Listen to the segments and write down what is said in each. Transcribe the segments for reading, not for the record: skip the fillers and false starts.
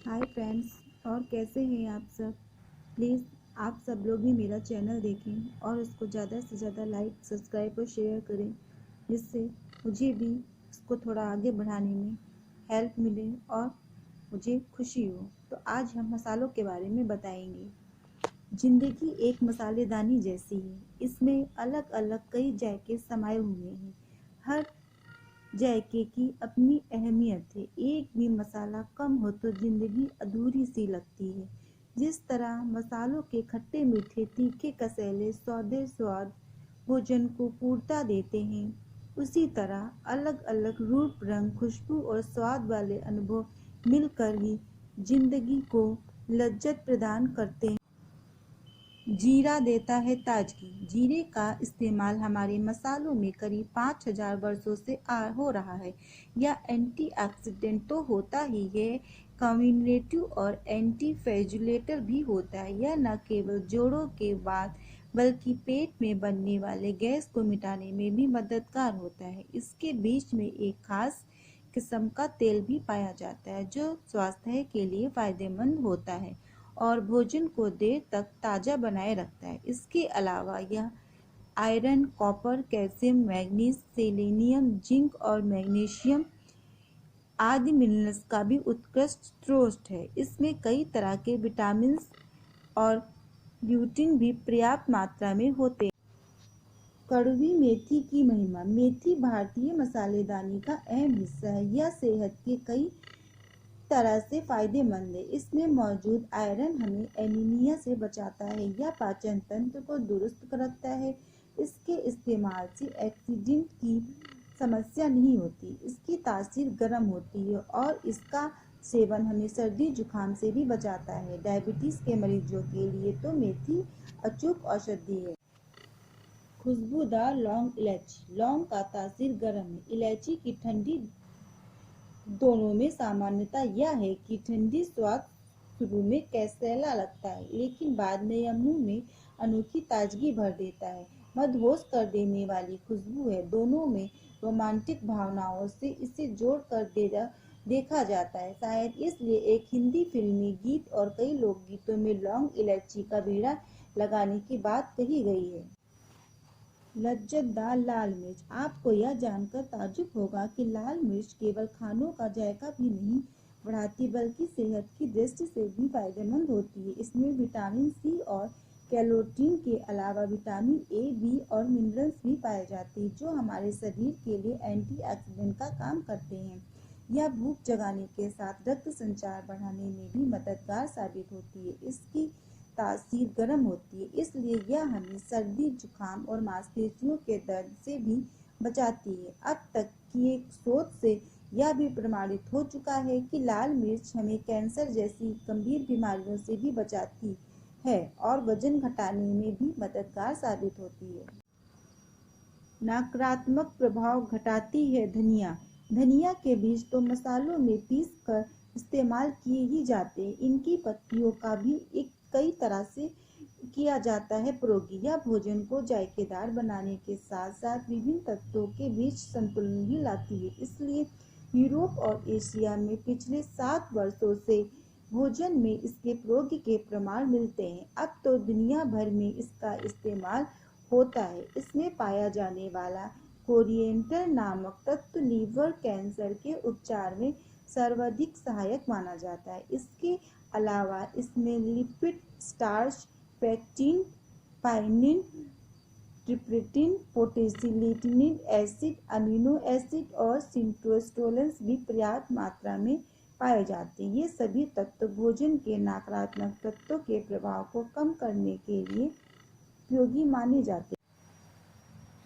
Hi friends. और कैसे हैं आप सब। प्लीज़ आप सब लोग भी मेरा चैनल देखें और उसको ज़्यादा से ज़्यादा लाइक सब्सक्राइब और शेयर करें, जिससे मुझे भी उसको थोड़ा आगे बढ़ाने में हेल्प मिले और मुझे खुशी हो। तो आज हम मसालों के बारे में बताएंगे। ज़िंदगी एक मसालेदानी जैसी है, इसमें अलग अलग कई जायके समाये हुए हैं। हर जायके की अपनी अहमियत है। एक भी मसाला कम हो तो जिंदगी अधूरी सी लगती है। जिस तरह मसालों के खट्टे मीठे तीखे कसैले सौदे स्वाद भोजन को पूर्णता देते हैं, उसी तरह अलग अलग रूप रंग खुशबू और स्वाद वाले अनुभव मिलकर ही जिंदगी को लज्जत प्रदान करते हैं। जीरा देता है ताजगी। जीरे का इस्तेमाल हमारे मसालों में करीब 5000 वर्षों से हो रहा है। यह एंटीऑक्सीडेंट तो होता ही है, कम्युनेटिव और एंटीफ्लैमेटरी भी होता है। यह न केवल जोड़ों के बाद बल्कि पेट में बनने वाले गैस को मिटाने में भी मददगार होता है। इसके बीच में एक खास किस्म का तेल भी पाया जाता है जो स्वास्थ्य के लिए फायदेमंद होता है और भोजन को देर तक ताज़ा बनाए रखता है। इसके अलावा यह iron, copper, calcium, manganese, selenium, zinc और मैग्नीशियम आदि मिनरल्स का भी उत्कृष्ट स्रोत है। इसमें कई तरह के विटामिन और ब्यूटिन भी पर्याप्त मात्रा में होते हैं। कड़वी मेथी की महिमा। मेथी भारतीय मसालेदानी का अहम हिस्सा है। यह सेहत के कई तरह से फायदेमंद है। इसमें मौजूद आयरन हमें एनीमिया से बचाता है। यह पाचन तंत्र को दुरुस्त रखता है। इसके इस्तेमाल से एक्सीडेंट की समस्या नहीं होती। इसकी तासीर गर्म होती है और इसका सेवन हमें सर्दी जुकाम से भी बचाता है। डायबिटीज के मरीजों के लिए तो मेथी अचूक औषधि है। खुशबूदार लौंग इलायची। लौंग का तासीर गर्म है। इलायची की ठंडी दोनों में समानता यह है कि ठंडी स्वाद शुरू में कैसेला लगता है, लेकिन बाद में यह मुंह में अनोखी ताजगी भर देता है। मदहोश कर देने वाली खुशबू है। दोनों में रोमांटिक भावनाओं से इसे जोड़ कर देखा जाता है। शायद इसलिए एक हिंदी फिल्मी गीत और कई लोकगीतों में लौंग इलायची का बीड़ा लगाने की बात कही गई है। लज्जतदार लाल मिर्च। आपको यह जानकर ताज्जुब होगा कि लाल मिर्च केवल खानों का जायका भी नहीं बढ़ाती बल्कि सेहत की दृष्टि से भी फायदेमंद होती है। इसमें विटामिन सी और कैरोटीन के अलावा विटामिन ए, बी और मिनरल्स भी पाए जाते हैं जो हमारे शरीर के लिए एंटीऑक्सीडेंट का काम करते हैं। यह भूख जगाने के साथ रक्त संचार बढ़ाने में भी मददगार साबित होती है। इसकी तासीर गर्म होती है, इसलिए यह हमें सर्दी जुकाम और मांसपेशियों के दर्द से भी बचाती है। अब तक की एक शोध से यह भी प्रमाणित हो चुका है कि लाल मिर्च हमें कैंसर जैसी गंभीर बीमारियों से भी बचाती है और वजन घटाने में भी मददगार साबित होती है। नकारात्मक प्रभाव घटाती है धनिया। धनिया के बीज तो मसालों में पीस कर इस्तेमाल किए ही जाते हैं। इनकी पत्तियों का भी एक कई तरह से किया जाता है प्रयोग। यह भोजन को जायकेदार बनाने के साथ साथ विभिन्न तत्वों के बीच संतुलन भी लाती है। इसलिए यूरोप और एशिया में पिछले 7 वर्षों से भोजन में इसके प्रयोग के प्रमाण मिलते हैं। अब तो दुनिया भर में इसका इस्तेमाल होता है। इसमें पाया जाने वाला कोरिएंडर नामक तत्व लीवर कैंसर के उपचार में सर्वाधिक सहायक माना जाता है। इसके अलावा इसमें lipid, starch, pectin, pinene, tryptophan, potassium acid, amino acid और सिट्रोसोल्स भी पर्याप्त मात्रा में पाए जाते हैं। ये सभी तत्व भोजन के नकारात्मक तत्वों के प्रभाव को कम करने के लिए उपयोगी माने जाते हैं।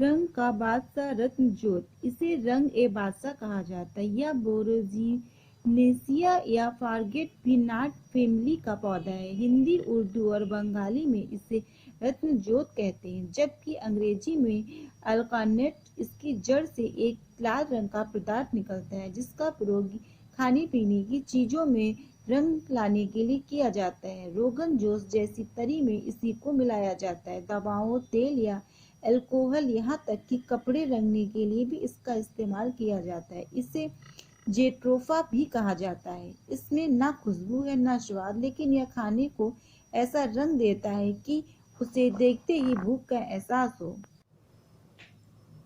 रंग का बादशाह रत्न ज्योत। इसे रंग ए बादशाह कहा जाता है। यह बोरोजिनेसिया या फॉरगेट मी नॉट फैमिली का पौधा है। हिंदी, उर्दू और बंगाली में इसे रत्न ज्योत कहते हैं, जबकि अंग्रेजी में अल्कानेट। इसकी जड़ से एक लाल रंग का पदार्थ निकलता है जिसका प्रयोग खाने पीने की चीजों में रंग लाने के लिए किया जाता है। रोगन जोश जैसी तरी में इसी को मिलाया जाता है। दवाओं, तेल या अल्कोहल, यहाँ तक कि कपड़े रंगने के लिए भी इसका इस्तेमाल किया जाता है। इसे जेट्रोफा भी कहा जाता है। इसमें ना खुशबू है ना स्वाद, लेकिन यह खाने को ऐसा रंग देता है कि उसे देखते ही भूख का एहसास हो।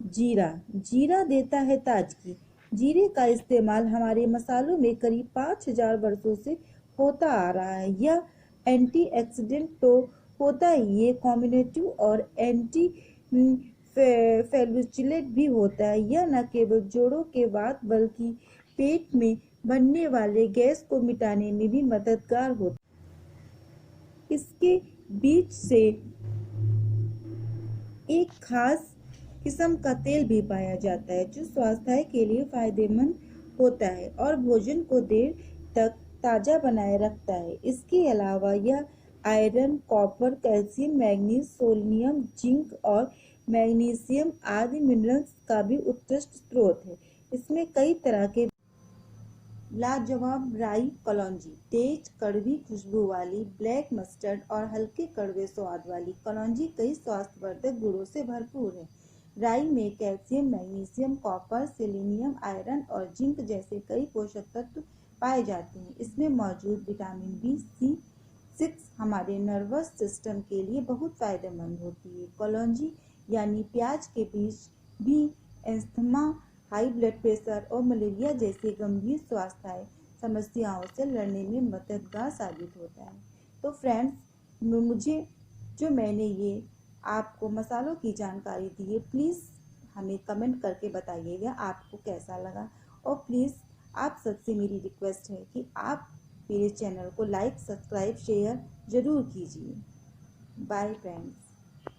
जीरा जीरा देता है ताजगी। जीरे का इस्तेमाल हमारे मसालों में करीब 5000 वर्षों से होता आ रहा है। यह एंटीऑक्सीडेंट तो होता ही, ये कॉम्बिनेटिव और एंटी फेलुचिलेट भी होता है। यह न केवल जोड़ों के वात बल्कि पेट में बनने वाले गैस को मिटाने में भी मददगार होता है। इसके बीच से एक खास किस्म का तेल भी पाया जाता है जो स्वास्थ्य के लिए फायदेमंद होता है और भोजन को देर तक ताजा बनाए रखता है। इसके अलावा यह iron, copper, calcium, manganese, sodium, zinc और मैग्नीशियम आदि मिनरल्स का भी उत्कृष्ट स्रोत है। इसमें कई तरह के लाजवाब राई कलौंजी, तेज कड़वी खुशबू वाली ब्लैक मस्टर्ड और हल्के कड़वे स्वाद वाली कलौंजी कई स्वास्थ्यवर्धक गुणों से भरपूर है। राई में calcium, magnesium, copper, selenium, iron और जिंक जैसे कई पोषक तत्व पाए जाते हैं। इसमें मौजूद विटामिन B6 हमारे नर्वस सिस्टम के लिए बहुत फायदेमंद होती है। कलौंजी यानी प्याज के बीज भी अस्थमा, हाई ब्लड प्रेशर और मलेरिया जैसे गंभीर स्वास्थ्य समस्याओं से लड़ने में मददगार साबित होता है। तो फ्रेंड्स, मैंने ये आपको मसालों की जानकारी दी है, प्लीज़ हमें कमेंट करके बताइएगा आपको कैसा लगा। और प्लीज़ आप सबसे मेरी रिक्वेस्ट है कि आप मेरे चैनल को लाइक, सब्सक्राइब, शेयर ज़रूर कीजिए। Bye friends.